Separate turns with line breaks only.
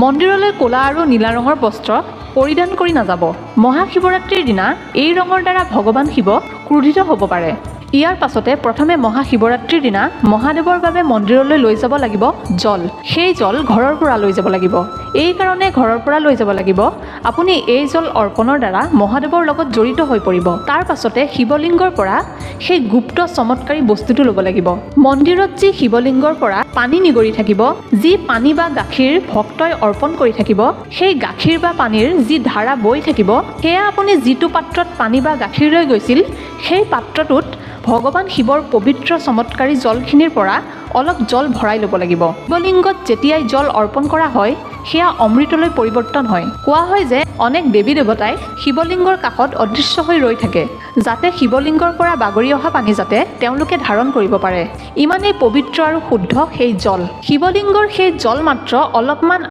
মন্দিৰলৈ ক'লা আৰু নীলা ৰঙৰ বস্ত্ৰ পৰিধান কৰি নাযাব। মহাশিৱৰাত্ৰিৰ দিনা এই ৰঙৰ দ্বাৰা ভগৱান শিৱ ক্ৰোধিত হ'ব পাৰে। ইয়াৰ পাছতে প্ৰথমে মহাশিৱৰাত্ৰিৰ দিনা মহাদেৱৰ বাবে মন্দিৰলৈ লৈ যাব লাগিব জল। সেই জল ঘৰৰ পৰা লৈ যাব লাগিব। এই কাৰণে ঘৰৰ পৰা লৈ যাব লাগিব আপুনি এই জল অৰ্পণৰ দ্বাৰা মহাদেৱৰ লগত জড়িত হৈ পৰিব। তাৰ পাছতে শিৱলিংগৰ পৰা সেই গুপ্ত চমৎকাৰী বস্তুটো ল'ব লাগিব। মন্দিৰত যি শিৱলিংগৰ পৰা পানী নিগৰি থাকিব, যি পানী বা গাখীৰ ভক্তই অৰ্পণ কৰি থাকিব, সেই গাখীৰ বা পানীৰ যি ধাৰা বৈ থাকিব, সেয়া আপুনি যিটো পাত্ৰত পানী বা গাখীৰ লৈ গৈছিল সেই পাত্ৰটোত ভগৱান শিৱৰ পবিত্ৰ চমৎকাৰী জলখিনিৰ পৰা অলপ জল ভৰাই ল'ব লাগিব। শিৱলিংগত যেতিয়াই জল অৰ্পণ কৰা হয় সেয়া অমৃতলৈ পৰিৱৰ্তন হয়। কোৱা হয় যে অনেক দেৱী দেৱতাই শিৱলিংগৰ কাষত অদৃশ্য হৈ ৰৈ থাকে, যাতে শিৱলিংগৰ পৰা বাগৰি অহা পানী যাতে তেওঁলোকে ধাৰণ কৰিব পাৰে। ইমানেই পবিত্ৰ আৰু শুদ্ধ সেই জল। শিৱলিংগৰ সেই জল মাত্ৰ অলপমান